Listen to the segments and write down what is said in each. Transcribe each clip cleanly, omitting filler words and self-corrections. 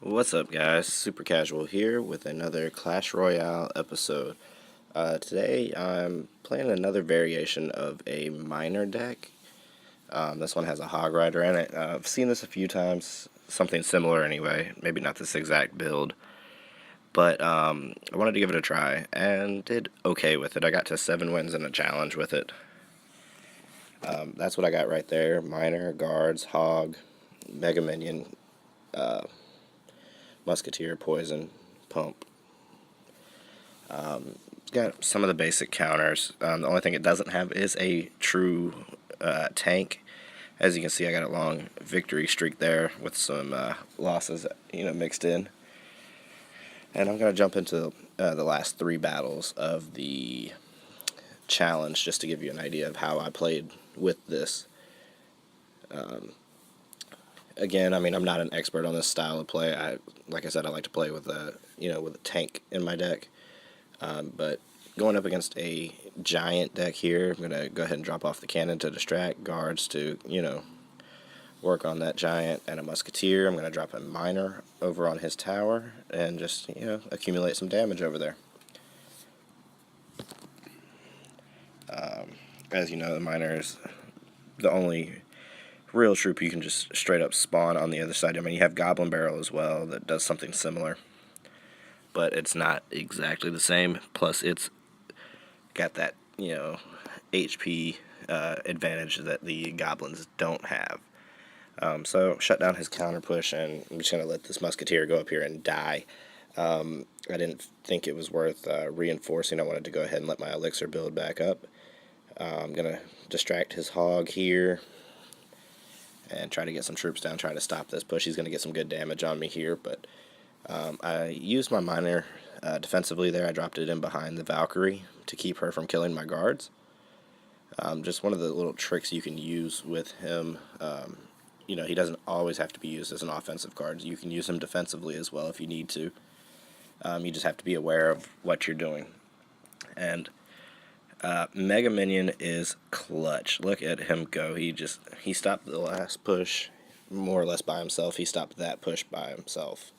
What's up, guys? Super Casual here with another Clash Royale episode. Today I'm playing another variation of a miner deck. This one has a Hog Rider in it. I've seen this a few times, something similar anyway, maybe not this exact build. But I wanted to give it a try and did okay with it. I got to 7 wins in a challenge with it. That's what I got right there. Miner, Guards, Hog, Mega Minion, Musketeer, Poison, Pump. It's got some of the basic counters. The only thing it doesn't have is a true tank. As you can see, I got a long victory streak there with some losses, mixed in. And I'm going to jump into the last 3 battles of the challenge just to give you an idea of how I played with this. Again, I'm not an expert on this style of play. Like I said, I like to play with with a tank in my deck. But going up against a giant deck here, I'm going to go ahead and drop off the cannon to distract, Guards to, work on that giant, and a Musketeer. I'm going to drop a Miner over on his tower and just, accumulate some damage over there. As you know, the Miner is the only real troop you can just straight up spawn on the other side. You have Goblin Barrel as well that does something similar, but it's not exactly the same. Plus, it's got that, HP advantage that the Goblins don't have. So, shut down his counter push, and I'm just going to let this Musketeer go up here and die. I didn't think it was worth reinforcing. I wanted to go ahead and let my elixir build back up. I'm going to distract his Hog here and try to get some troops down, try to stop this push. He's going to get some good damage on me here, but I used my Miner defensively there. I dropped it in behind the Valkyrie to keep her from killing my Guards. Just one of the little tricks you can use with him. He doesn't always have to be used as an offensive card. You can use him defensively as well if you need to. You just have to be aware of what you're doing. And Mega Minion is clutch. Look at him go. He stopped the last push more or less by himself. He stopped that push by himself.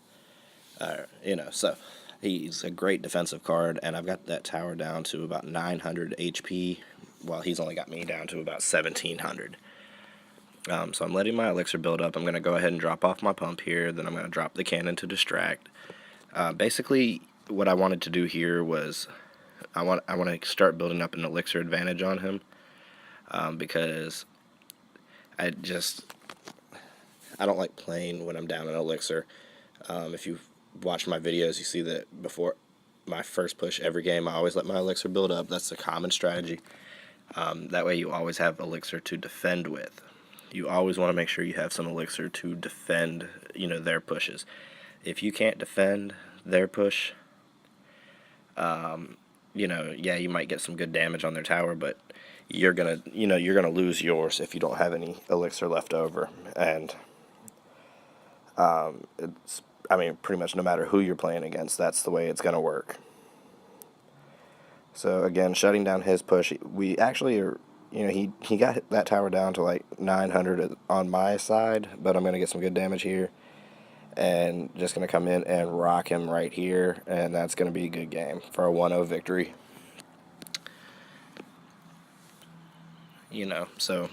So he's a great defensive card, and I've got that tower down to about 900 HP, while he's only got me down to about 1700. So I'm letting my elixir build up. I'm going to go ahead and drop off my pump here, then I'm going to drop the cannon to distract. Basically, what I wanted to do here was I want to start building up an elixir advantage on him, because I don't like playing when I'm down an elixir. If you've watched my videos, you see that before my first push every game, I always let my elixir build up. That's a common strategy. That way you always have elixir to defend with. You always want to make sure you have some elixir to defend, their pushes. If you can't defend their push, you might get some good damage on their tower, but you're gonna lose yours if you don't have any elixir left over. And it's pretty much no matter who you're playing against, that's the way it's gonna work. So again, shutting down his push, we actually are. He got that tower down to like 900 on my side, but I'm gonna get some good damage here. And just going to come in and rock him right here, and that's going to be a good game for a 1-0 victory. So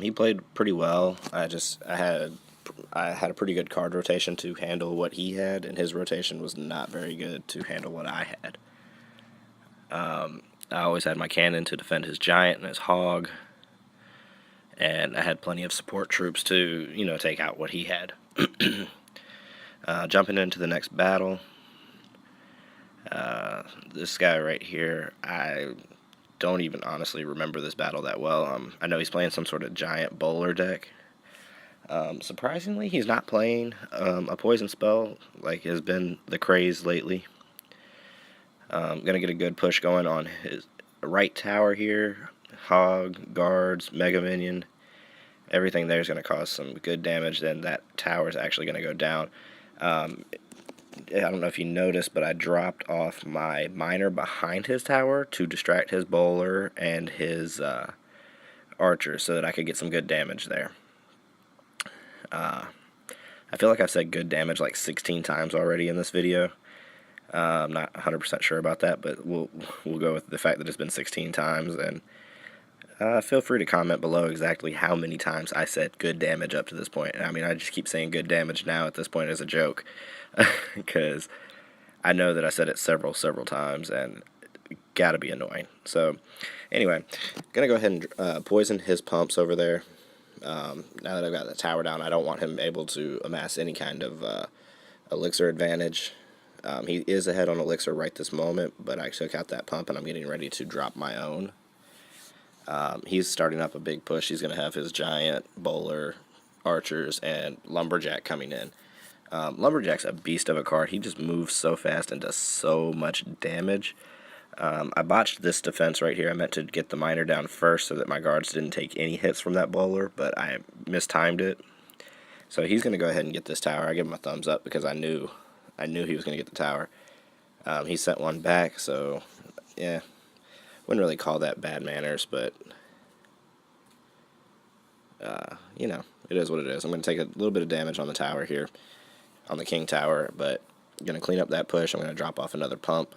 he played pretty well. I had a pretty good card rotation to handle what he had, and his rotation was not very good to handle what I had. I always had my cannon to defend his giant and his hog, and I had plenty of support troops to, take out what he had. Jumping into the next battle, this guy right here, I don't even honestly remember this battle that well. I know he's playing some sort of giant bowler deck. Surprisingly, he's not playing a poison spell like has been the craze lately. Gonna get a good push going on his right tower here. Hog, Guards, Mega Minion, everything there is going to cause some good damage. Then that tower is actually going to go down. I don't know if you noticed, but I dropped off my Miner behind his tower to distract his bowler and his archer so that I could get some good damage there. I feel like I've said good damage like 16 times already in this video. I'm not 100% sure about that, but we'll go with the fact that it's been 16 times, and feel free to comment below exactly how many times I said good damage up to this point. I mean, I just keep saying good damage now at this point as a joke, because I know that I said it several times, and it gotta be annoying. So, anyway, gonna go ahead and poison his pumps over there. Now that I've got the tower down, I don't want him able to amass any kind of elixir advantage. He is ahead on elixir right this moment, but I took out that pump and I'm getting ready to drop my own. He's starting up a big push. He's going to have his giant, bowler, archers, and lumberjack coming in. Lumberjack's a beast of a card. He just moves so fast and does so much damage. I botched this defense right here. I meant to get the miner down first so that my guards didn't take any hits from that bowler, but I mistimed it. So he's going to go ahead and get this tower. I give him a thumbs up because I knew he was going to get the tower. He sent one back, so yeah, wouldn't really call that bad manners, but you know, it is what it is. I'm going to take a little bit of damage on the tower here, on the king tower, but I'm going to clean up that push. I'm going to drop off another pump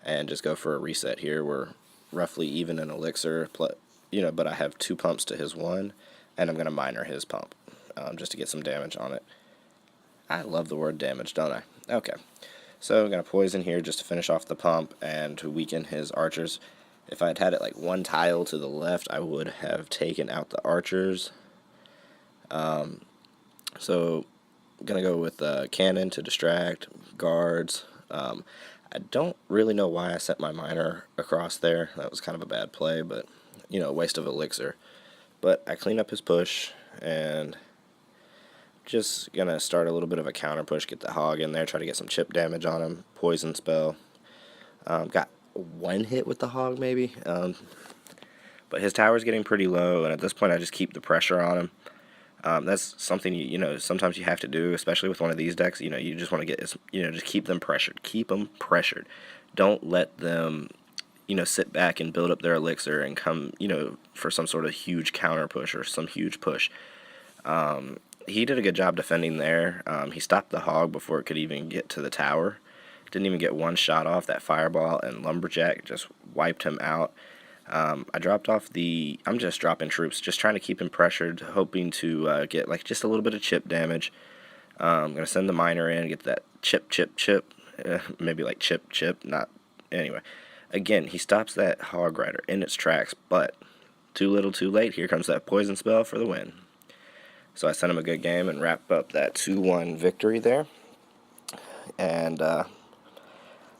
and just go for a reset here. We're roughly even in elixir, but I have 2 pumps to his 1, and I'm going to miner his pump just to get some damage on it. I love the word damage, don't I? Okay, so I'm going to poison here just to finish off the pump and to weaken his archers. If I had it like 1 tile to the left, I would have taken out the archers. So I'm going to go with cannon to distract, guards. I don't really know why I sent my miner across there. That was kind of a bad play, but, you know, a waste of elixir. But I clean up his push, and just going to start a little bit of a counter push, get the hog in there, try to get some chip damage on him, poison spell. Got 1 hit with the hog, maybe. But his tower's getting pretty low, and at this point I just keep the pressure on him. That's something, you know, sometimes you have to do, especially with one of these decks. You know, you just want to get, just keep them pressured. Keep them pressured. Don't let them, sit back and build up their elixir and come, for some sort of huge counter push or some huge push. He did a good job defending there. He stopped the hog before it could even get to the tower. Didn't even get 1 shot off. That fireball and lumberjack just wiped him out. I dropped off I'm just dropping troops, just trying to keep him pressured, hoping to get like just a little bit of chip damage. I'm going to send the miner in, get that chip, maybe like chip, not, anyway. Again, he stops that hog rider in its tracks, but too little too late. Here comes that poison spell for the win. So I sent him a good game and wrap up that 2-1 victory there. And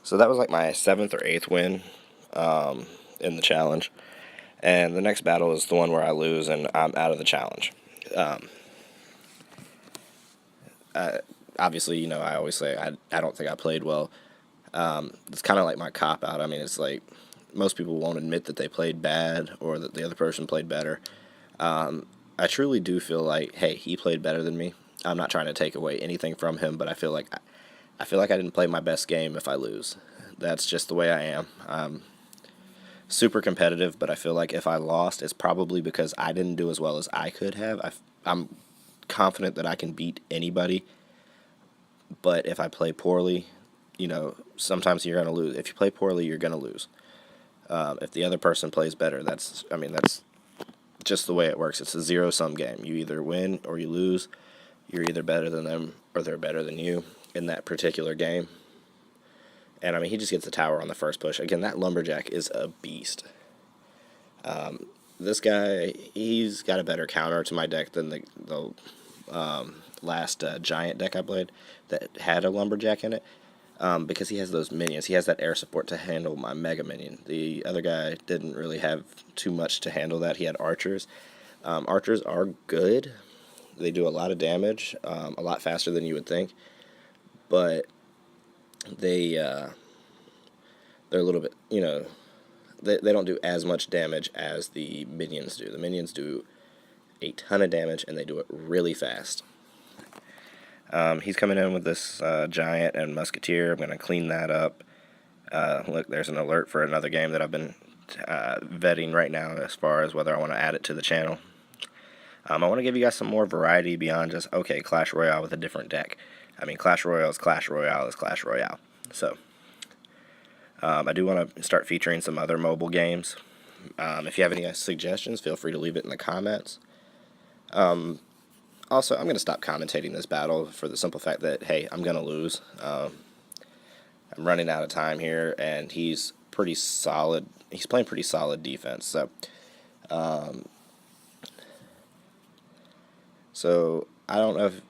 so that was like my 7th or 8th win in the challenge. And the next battle is the one where I lose and I'm out of the challenge. Obviously, I always say I don't think I played well. It's kind of like my cop-out. I mean, it's like most people won't admit that they played bad or that the other person played better. I truly do feel like, hey, he played better than me. I'm not trying to take away anything from him, but I feel like I didn't play my best game if I lose. That's just the way I am. I'm super competitive, but I feel like if I lost, it's probably because I didn't do as well as I could have. I'm confident that I can beat anybody, but if I play poorly, sometimes you're going to lose. If you play poorly, you're going to lose. If the other person plays better, that's just the way it works. It's a zero-sum game. You either win or you lose. You're either better than them or they're better than you in that particular game. And, he just gets the tower on the first push. Again, that lumberjack is a beast. This guy, he's got a better counter to my deck than the last giant deck I played that had a lumberjack in it. Because he has those minions. He has that air support to handle my mega minion. The other guy didn't really have too much to handle that. He had archers. Archers are good. They do a lot of damage, a lot faster than you would think. But they're a little bit, they don't do as much damage as the minions do. The minions do a ton of damage, and they do it really fast. He's coming in with this giant and musketeer. I'm going to clean that up. Look, there's an alert for another game that I've been vetting right now as far as whether I want to add it to the channel. I want to give you guys some more variety beyond just, okay, Clash Royale with a different deck. I mean, Clash Royale is Clash Royale is Clash Royale. So, I do want to start featuring some other mobile games. If you have any suggestions, feel free to leave it in the comments. Also, I'm going to stop commentating this battle for the simple fact that, hey, I'm going to lose. I'm running out of time here, and he's pretty solid. He's playing pretty solid defense. So I don't know if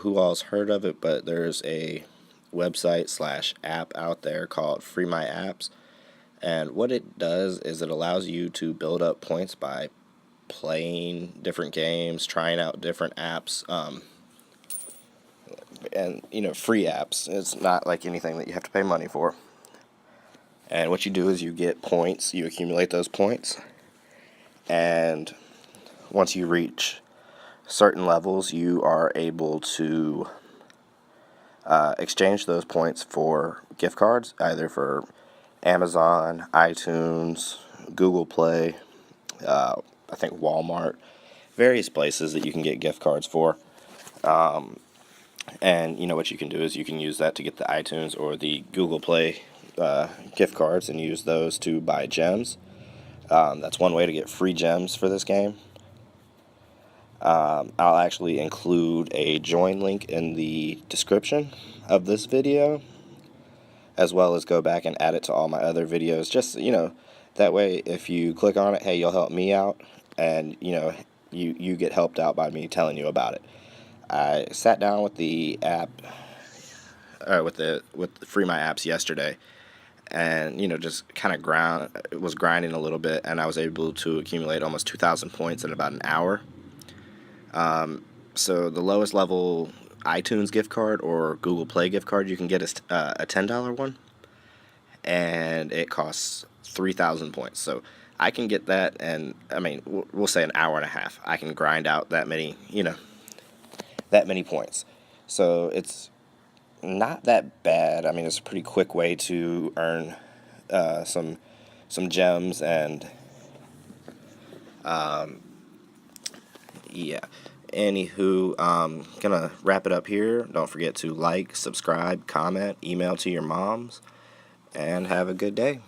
who all's heard of it, but there's a website / app out there called Free My Apps, and what it does is it allows you to build up points by playing different games, trying out different apps, and free apps. It's not like anything that you have to pay money for. And what you do is you get points, you accumulate those points, and once you reach certain levels, you are able to exchange those points for gift cards, either for Amazon, iTunes, Google Play, I think Walmart, various places that you can get gift cards for. And what you can do is you can use that to get the iTunes or the Google Play gift cards and use those to buy gems. That's one way to get free gems for this game. I'll actually include a join link in the description of this video, as well as go back and add it to all my other videos. Just, that way if you click on it, hey, you'll help me out, and, you get helped out by me telling you about it. I sat down with the app, with the Free My Apps yesterday, and, just kind of was grinding a little bit, and I was able to accumulate almost 2,000 points in about an hour. So the lowest level iTunes gift card or Google Play gift card you can get is a $10 one, and it costs 3,000 points. So I can get that, and I mean, we'll say an hour and a half. I can grind out that many, that many points. So it's not that bad. I mean, it's a pretty quick way to earn some gems, and yeah. Anywho, gonna wrap it up here. Don't forget to like, subscribe, comment, email to your moms, and have a good day.